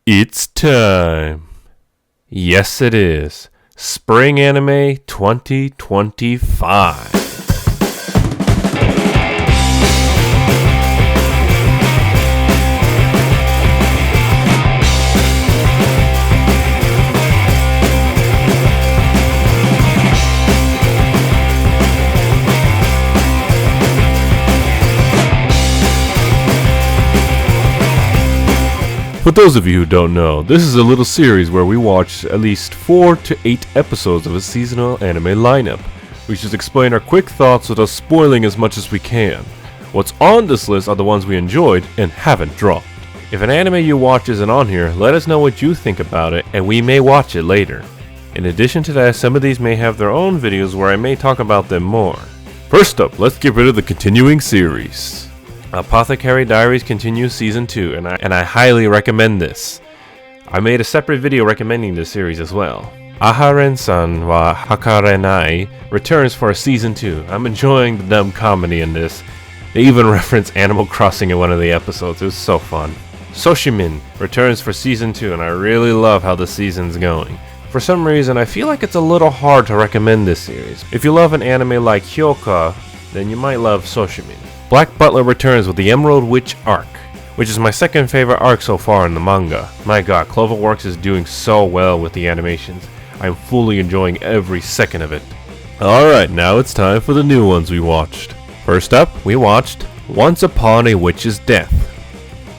It's time. Yes, it is. Spring Anime 2025. For those of you who don't know, this is a little series where we watch at least 4 to 8 episodes of a seasonal anime lineup. We just explain our quick thoughts without spoiling as much as we can. What's on this list are the ones we enjoyed and haven't dropped. If an anime you watch isn't on here, let us know what you think about it and we may watch it later. In addition to that, some of these may have their own videos where I may talk about them more. First up, let's get rid of the continuing series. Apothecary Diaries continues Season 2, and I highly recommend this. I made a separate video recommending this series as well. Aharen-san wa Hakarenai returns for a Season 2. I'm enjoying the dumb comedy in this. They even reference Animal Crossing in one of the episodes. It was so fun. Soshimin returns for Season 2, and I really love how the season's going. For some reason, I feel like it's a little hard to recommend this series. If you love an anime like Hyoka, then you might love Soshimin. Black Butler returns with the Emerald Witch arc, which is my second favorite arc so far in the manga. My god, Cloverworks is doing so well with the animations. I'm fully enjoying every second of it. Alright, now it's time for the new ones we watched. First up, we watched Once Upon a Witch's Death.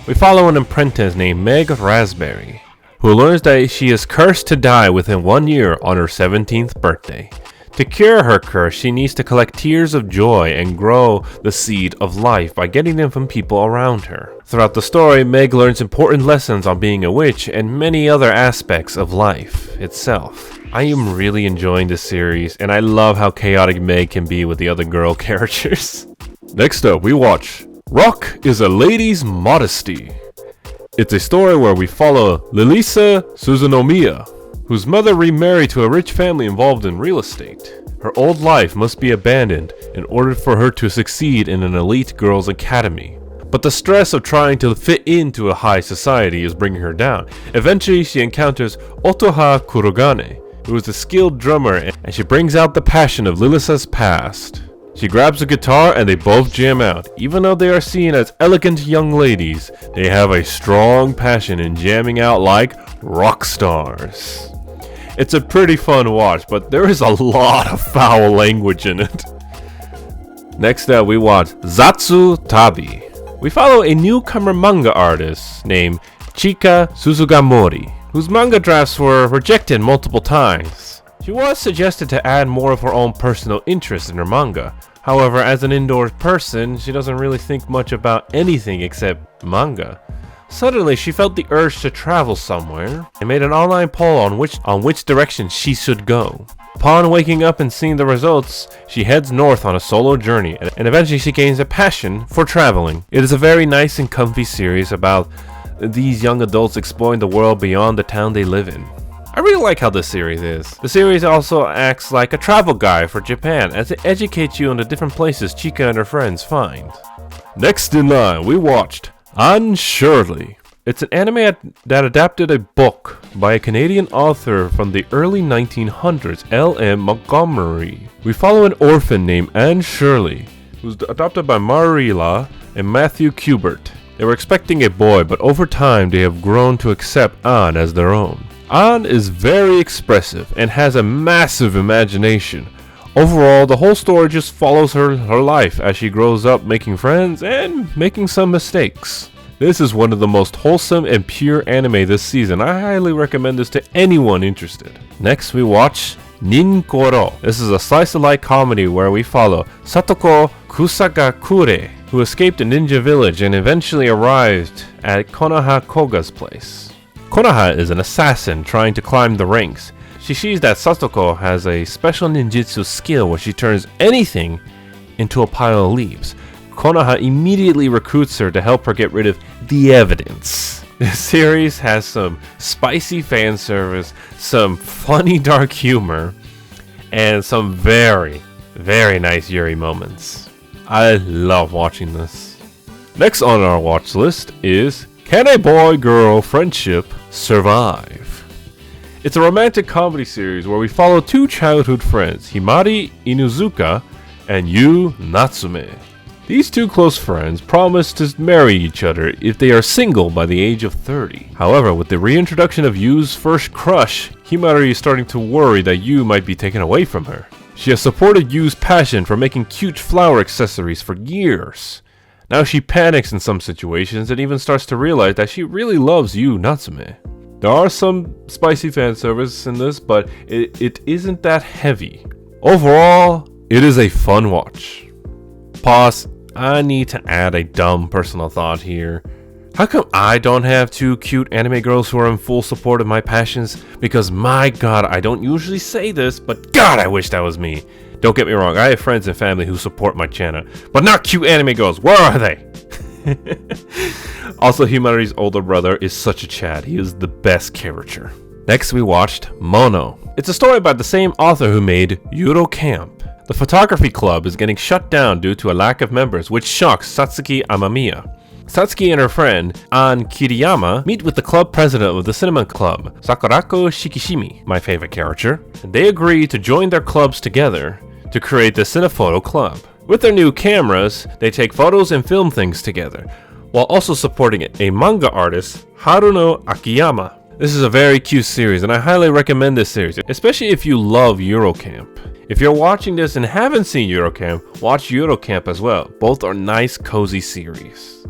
We follow an apprentice named Meg Raspberry, who learns that she is cursed to die within 1 year on her 17th birthday. To cure her curse, she needs to collect tears of joy and grow the seed of life by getting them from people around her. Throughout the story, Meg learns important lessons on being a witch and many other aspects of life itself. I am really enjoying this series, and I love how chaotic Meg can be with the other girl characters. Next up, we watch Rock is a Lady's Modesty. It's a story where we follow Lilisa Suzunomiya, whose mother remarried to a rich family involved in real estate. Her old life must be abandoned in order for her to succeed in an elite girls' academy. But the stress of trying to fit into a high society is bringing her down. Eventually, she encounters Otoha Kurogane, who is a skilled drummer, and she brings out the passion of Lilisa's past. She grabs a guitar and they both jam out. Even though they are seen as elegant young ladies, they have a strong passion in jamming out like rock stars. It's a pretty fun watch, but there is a lot of foul language in it. Next up, we watch Zatsu Tabi. We follow a newcomer manga artist named Chika Suzugamori, whose manga drafts were rejected multiple times. She was suggested to add more of her own personal interest in her manga. However, as an indoor person, she doesn't really think much about anything except manga. Suddenly, she felt the urge to travel somewhere and made an online poll on which direction she should go. Upon waking up and seeing the results, she heads north on a solo journey, and eventually she gains a passion for traveling. It is a very nice and comfy series about these young adults exploring the world beyond the town they live in. I really like how this series is. The series also acts like a travel guide for Japan as it educates you on the different places Chika and her friends find. Next in line, we watched Anne Shirley. It's an anime that adapted a book by a Canadian author from the early 1900s, L.M. Montgomery. We follow an orphan named Anne Shirley, who's adopted by Marilla and Matthew Kubert. They were expecting a boy, but over time they have grown to accept Anne as their own. Anne is very expressive and has a massive imagination. Overall, the whole story just follows her life as she grows up making friends and making some mistakes. This is one of the most wholesome and pure anime this season. I highly recommend this to anyone interested. Next, we watch Nin Koro. This is a slice-of-life comedy where we follow Satoko Kusagakure, who escaped a ninja village and eventually arrived at Konoha Koga's place. Konoha is an assassin trying to climb the ranks. She sees that Satoko has a special ninjutsu skill where she turns anything into a pile of leaves. Konoha immediately recruits her to help her get rid of the evidence. This series has some spicy fan service, some funny dark humor, and some very, very nice Yuri moments. I love watching this. Next on our watch list is Can a boy-girl friendship survive? It's a romantic comedy series where we follow two childhood friends, Himari Inuzuka and Yu Natsume. These two close friends promise to marry each other if they are single by the age of 30. However, with the reintroduction of Yu's first crush, Himari is starting to worry that Yu might be taken away from her. She has supported Yu's passion for making cute flower accessories for years. Now she panics in some situations and even starts to realize that she really loves Yu Natsume. There are some spicy fan service in this, but it isn't that heavy. Overall, it is a fun watch. Pause. I need to add a dumb personal thought here. How come I don't have two cute anime girls who are in full support of my passions? Because my god, I don't usually say this, but god, I wish that was me. Don't get me wrong, I have friends and family who support my channel, but not cute anime girls. Where are they? Also, Himari's older brother is such a Chad. He is the best character. Next, we watched Mono. It's a story about the same author who made Yuro Camp. The photography club is getting shut down due to a lack of members, which shocks Satsuki Amamiya. Satsuki and her friend, An Kiriyama, meet with the club president of the cinema club, Sakurako Shikishimi, my favorite character, and they agree to join their clubs together to create the Cinephoto Club. With their new cameras, they take photos and film things together, while also supporting a manga artist, Haruno Akiyama. This is a very cute series, and I highly recommend this series, especially if you love Eurocamp. If you're watching this and haven't seen Eurocamp, watch Eurocamp as well. Both are nice, cozy series.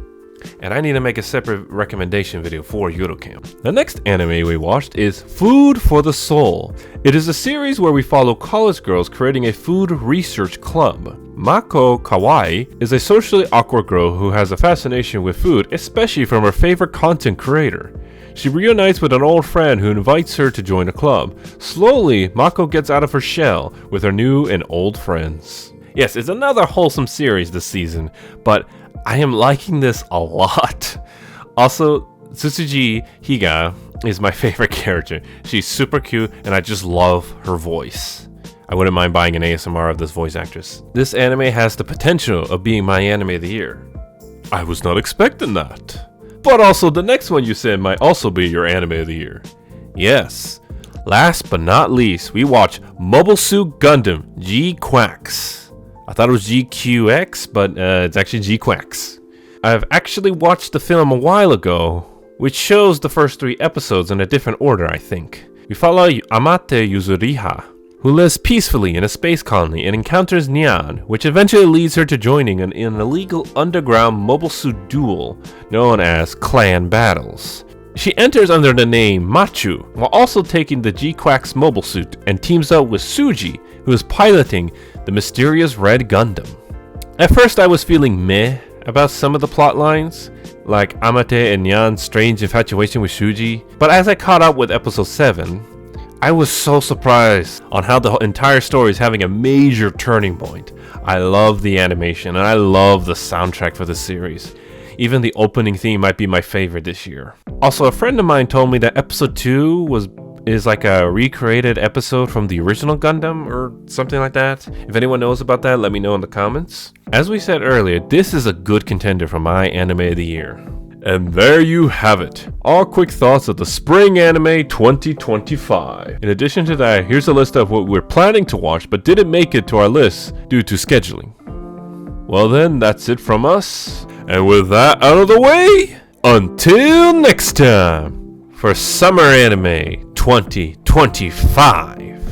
And I need to make a separate recommendation video for Eurocamp. The next anime we watched is Food for the Soul. It is a series where we follow college girls creating a food research club. Mako Kawai is a socially awkward girl who has a fascination with food, especially from her favorite content creator. She reunites with an old friend who invites her to join a club. Slowly, Mako gets out of her shell with her new and old friends. Yes, it's another wholesome series this season, but I am liking this a lot. Also, Tsutsuji Higa is my favorite character. She's super cute and I just love her voice. I wouldn't mind buying an ASMR of this voice actress. This anime has the potential of being my anime of the year. I was not expecting that. But also, the next one you said might also be your anime of the year. Yes. Last but not least, we watch Mobile Suit Gundam G-Quacks. I thought it was GQX, but it's actually G-Quacks. I've actually watched the film a while ago, which shows the first 3 episodes in a different order, I think. We follow Amate Yuzuriha, who lives peacefully in a space colony and encounters Nyan, which eventually leads her to joining an illegal underground mobile suit duel known as Clan Battles. She enters under the name Machu, while also taking the G-Quacks mobile suit and teams up with Suji, who is piloting the mysterious Red Gundam. At first I was feeling meh about some of the plot lines, like Amate and Nyan's strange infatuation with Suji, but as I caught up with episode 7, I was so surprised on how the entire story is having a major turning point. I love the animation and I love the soundtrack for the series. Even the opening theme might be my favorite this year. Also, a friend of mine told me that episode 2 is like a recreated episode from the original Gundam or something like that. If anyone knows about that, let me know in the comments. As we said earlier, this is a good contender for my anime of the year. And there you have it, our quick thoughts of the Spring Anime 2025. In addition to that, here's a list of what we're planning to watch but didn't make it to our list due to scheduling. Well then, that's it from us. And with that out of the way, until next time, for Summer Anime 2025.